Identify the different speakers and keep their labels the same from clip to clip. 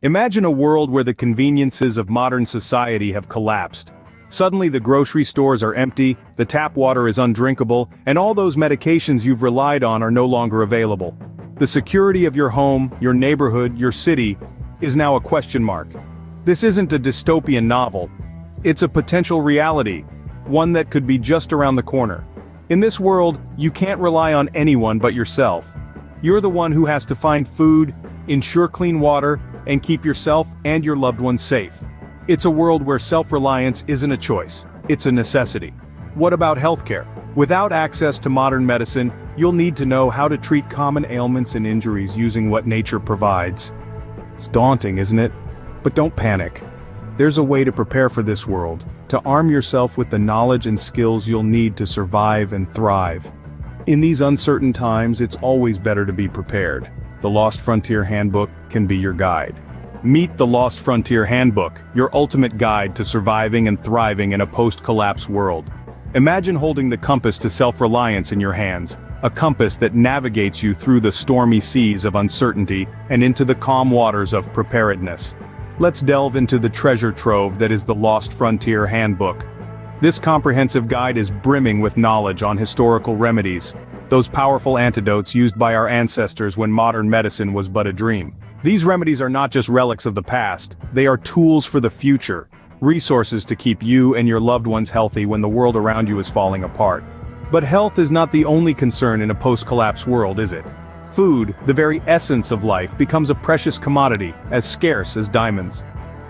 Speaker 1: Imagine a world where the conveniences of modern society have collapsed. Suddenly the grocery stores are empty, the tap water is undrinkable, and all those medications you've relied on are no longer available. The security of your home, your neighborhood, your city, is now a question mark. This isn't a dystopian novel. It's a potential reality, one that could be just around the corner. In this world, you can't rely on anyone but yourself. You're the one who has to find food, ensure clean water, and keep yourself and your loved ones safe. It's a world where self-reliance isn't a choice, it's a necessity. What about healthcare? Without access to modern medicine, you'll need to know how to treat common ailments and injuries using what nature provides. It's daunting, isn't it? But don't panic. There's a way to prepare for this world, to arm yourself with the knowledge and skills you'll need to survive and thrive. In these uncertain times, it's always better to be prepared. The Lost Frontier Handbook can be your guide. Meet the Lost Frontier Handbook, your ultimate guide to surviving and thriving in a post-collapse world. Imagine holding the compass to self-reliance in your hands, a compass that navigates you through the stormy seas of uncertainty and into the calm waters of preparedness. Let's delve into the treasure trove that is the Lost Frontier Handbook. This comprehensive guide is brimming with knowledge on historical remedies, those powerful antidotes used by our ancestors when modern medicine was but a dream. These remedies are not just relics of the past, they are tools for the future, resources to keep you and your loved ones healthy when the world around you is falling apart. But health is not the only concern in a post-collapse world, is it? Food, the very essence of life, becomes a precious commodity, as scarce as diamonds.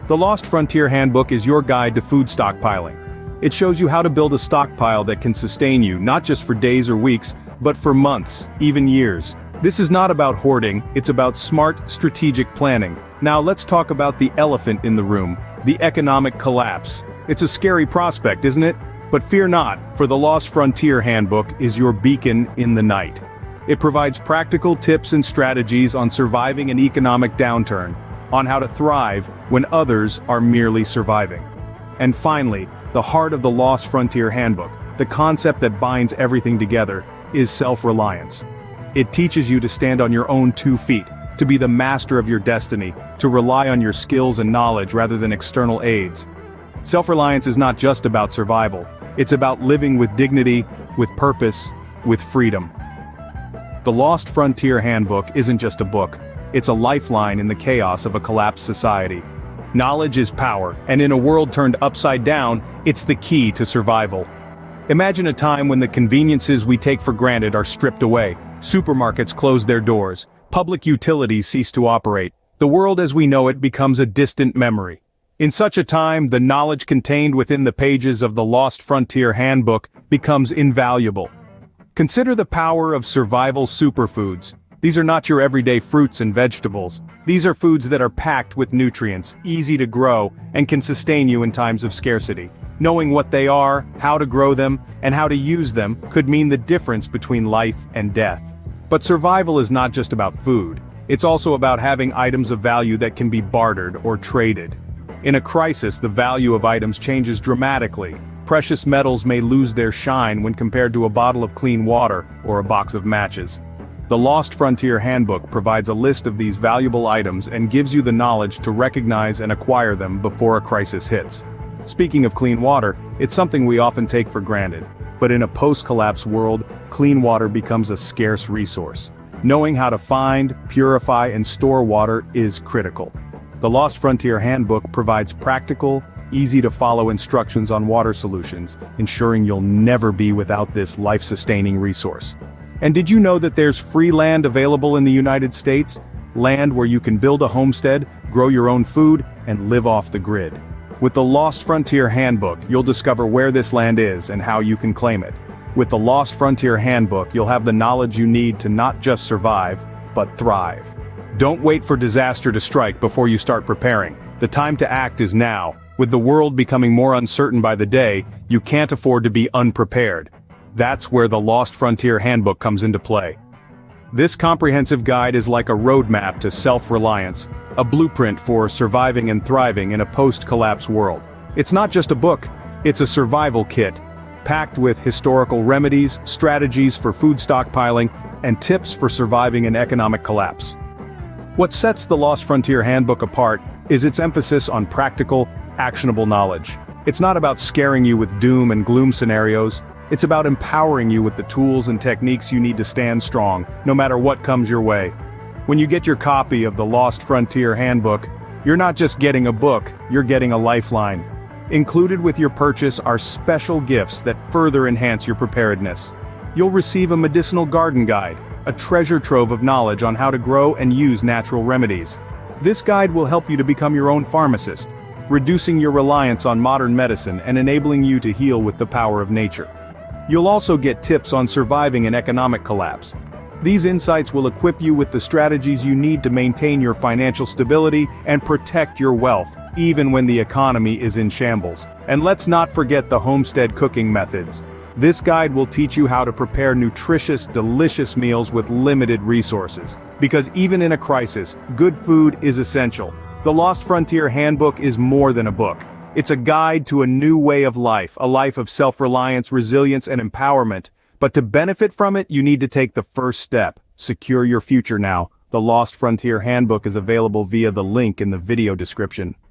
Speaker 1: The Lost Frontier Handbook is your guide to food stockpiling. It shows you how to build a stockpile that can sustain you, not just for days or weeks, but for months, even years. This is not about hoarding, it's about smart, strategic planning. Now let's talk about the elephant in the room, the economic collapse. It's a scary prospect, isn't it? But fear not, for the Lost Frontier Handbook is your beacon in the night. It provides practical tips and strategies on surviving an economic downturn, on how to thrive when others are merely surviving. And finally, the heart of the Lost Frontier Handbook, the concept that binds everything together, is self-reliance. It teaches you to stand on your own 2 feet, to be the master of your destiny, to rely on your skills and knowledge rather than external aids. Self-reliance is not just about survival, it's about living with dignity, with purpose, with freedom. The Lost Frontier Handbook isn't just a book, it's a lifeline in the chaos of a collapsed society. Knowledge is power, and in a world turned upside down, it's the key to survival. Imagine a time when the conveniences we take for granted are stripped away, supermarkets close their doors, public utilities cease to operate, the world as we know it becomes a distant memory. In such a time, the knowledge contained within the pages of the Lost Frontier Handbook becomes invaluable. Consider the power of survival superfoods. These are not your everyday fruits and vegetables. These are foods that are packed with nutrients, easy to grow, and can sustain you in times of scarcity. Knowing what they are, how to grow them, and how to use them could mean the difference between life and death. But survival is not just about food. It's also about having items of value that can be bartered or traded. In a crisis, the value of items changes dramatically. Precious metals may lose their shine when compared to a bottle of clean water or a box of matches. The Lost Frontier Handbook provides a list of these valuable items and gives you the knowledge to recognize and acquire them before a crisis hits. Speaking of clean water, it's something we often take for granted. But in a post-collapse world, clean water becomes a scarce resource. Knowing how to find, purify, and store water is critical. The Lost Frontier Handbook provides practical, easy-to-follow instructions on water solutions, ensuring you'll never be without this life-sustaining resource. And did you know that there's free land available in the United States? Land where you can build a homestead, grow your own food, and live off the grid. With the Lost Frontier Handbook, you'll discover where this land is and how you can claim it. With the Lost Frontier Handbook, you'll have the knowledge you need to not just survive, but thrive. Don't wait for disaster to strike before you start preparing. The time to act is now. With the world becoming more uncertain by the day, you can't afford to be unprepared. That's where the Lost Frontier Handbook comes into play. This comprehensive guide is like a roadmap to self-reliance, a blueprint for surviving and thriving in a post-collapse world. It's not just a book, it's a survival kit, packed with historical remedies, strategies for food stockpiling, and tips for surviving an economic collapse. What sets the Lost Frontier Handbook apart is its emphasis on practical, actionable knowledge. It's not about scaring you with doom and gloom scenarios, it's about empowering you with the tools and techniques you need to stand strong, no matter what comes your way. When you get your copy of the Lost Frontier Handbook, you're not just getting a book, you're getting a lifeline. Included with your purchase are special gifts that further enhance your preparedness. You'll receive a medicinal garden guide, a treasure trove of knowledge on how to grow and use natural remedies. This guide will help you to become your own pharmacist, reducing your reliance on modern medicine and enabling you to heal with the power of nature. You'll also get tips on surviving an economic collapse. These insights will equip you with the strategies you need to maintain your financial stability and protect your wealth, even when the economy is in shambles. And let's not forget the homestead cooking methods. This guide will teach you how to prepare nutritious, delicious meals with limited resources. Because even in a crisis, good food is essential. The Lost Frontier Handbook is more than a book. It's a guide to a new way of life, a life of self-reliance, resilience, and empowerment. But to benefit from it, you need to take the first step. Secure your future now. The Lost Frontier Handbook is available via the link in the video description.